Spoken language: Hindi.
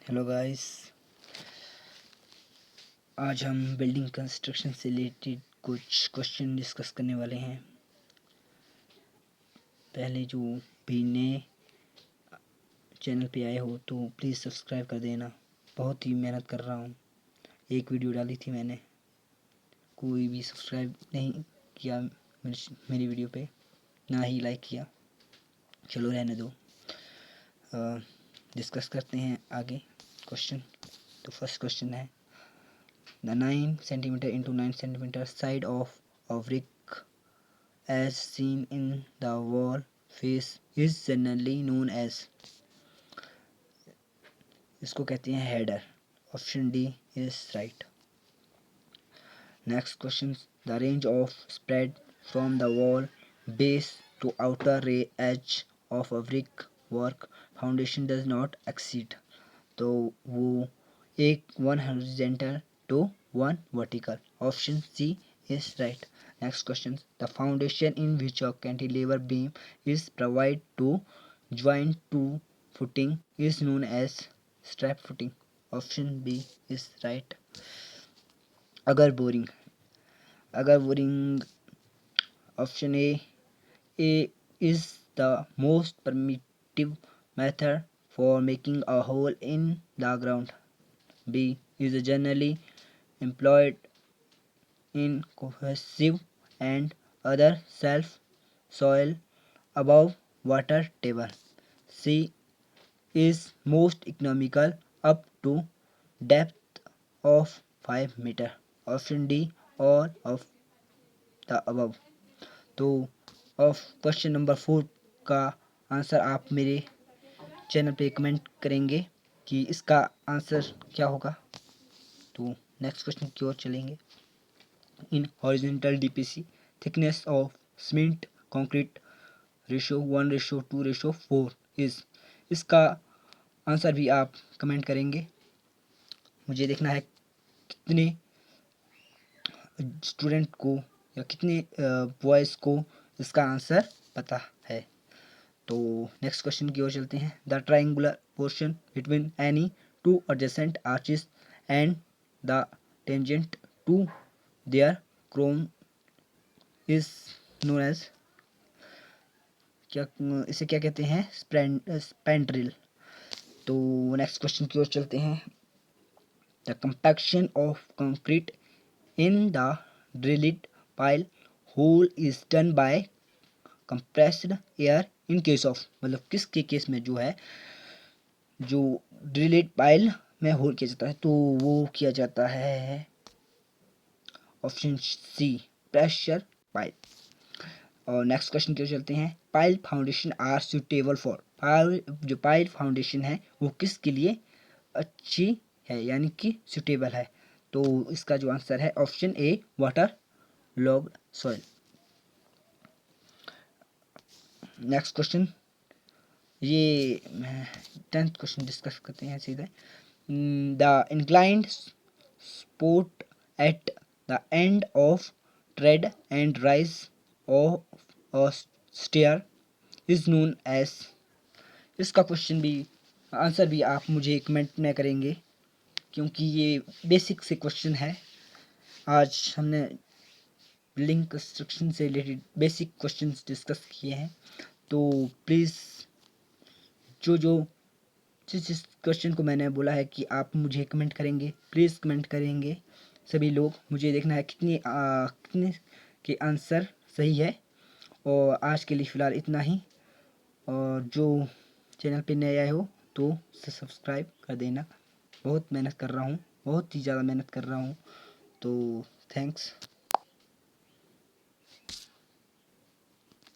हेलो गाइस, आज हम बिल्डिंग कंस्ट्रक्शन से रिलेटेड कुछ क्वेश्चन डिस्कस करने वाले हैं। पहले जो भी नए चैनल पे आए हो तो प्लीज़ सब्सक्राइब कर देना। बहुत ही मेहनत कर रहा हूँ। एक वीडियो डाली थी मैंने, कोई भी सब्सक्राइब नहीं किया मेरी वीडियो पे, ना ही लाइक किया। चलो रहने दो, डिस्कस करते हैं आगे क्वेश्चन। तो फर्स्ट क्वेश्चन है, the 9 centimeter into 9 centimeter side of a brick as seen in the wall face is generally known as, इसको कहते हैं header. Option D is right. Next question, the range of spread from the wall base to outer edge of a brick work foundation does not exceed, तो वो एक 1 horizontal to 1 vertical. Option C is right. Next question. The foundation in which a cantilever beam is provided to join two footing is known as strap footing. Option B is right. अगर boring option A is the most primitive method for making a hole in the ground. B is generally employed in cohesive and other self soil above water table. C is most economical up to depth of 5 meter. Option D all of the above. तो ऑफ क्वेश्चन नंबर 4 का आंसर आप मेरे चैनल पे कमेंट करेंगे कि इसका आंसर क्या होगा। तो नेक्स्ट क्वेश्चन की ओर चलेंगे। In horizontal DPC, thickness of cement concrete ratio 1:2:4 is, इसका आंसर भी आप कमेंट करेंगे। मुझे देखना है कितने स्टूडेंट को या कितने बॉयज़ को इसका आंसर पता है। तो नेक्स्ट क्वेश्चन की ओर चलते हैं। The triangular portion between any two adjacent arches and the tangent to their crown is known as, क्या इसे क्या कहते हैं, स्पैंड्रिल। तो नेक्स्ट क्वेश्चन की ओर चलते हैं। The compaction of concrete in the drilled pile hole is done by compressed air in case of, मतलब किसके केस में जो है जो ड्रिल्ड पाइल में होल किया जाता है, तो वो किया जाता है ऑप्शन सी प्रेशर पाइल। और नेक्स्ट क्वेश्चन की ओर चलते हैं। Pile foundation are suitable for, जो पाइल फाउंडेशन है वो किसके लिए अच्छी है यानी कि सुटेबल है, तो इसका जो आंसर है option A water logged soil. Next question, ये 10th क्वेश्चन डिस्कस करते हैं सीधे। The inclined support at the end of tread and rise of a stair is known as, इसका क्वेश्चन भी आंसर भी आप मुझे कमेंट में करेंगे क्योंकि ये बेसिक से क्वेश्चन है। आज हमने बिल्डिंग कंस्ट्रक्शन से रिलेटेड बेसिक क्वेश्चंस डिस्कस किए हैं। तो प्लीज़ जिस क्वेश्चन को मैंने बोला है कि आप मुझे कमेंट करेंगे, प्लीज़ कमेंट करेंगे सभी लोग। मुझे देखना है कितने के आंसर सही है। और आज के लिए फ़िलहाल इतना ही। और जो चैनल पे नए आए हो तो सब्सक्राइब कर देना। बहुत मेहनत कर रहा हूँ, बहुत ही ज़्यादा मेहनत कर रहा हूँ। तो थैंक्स।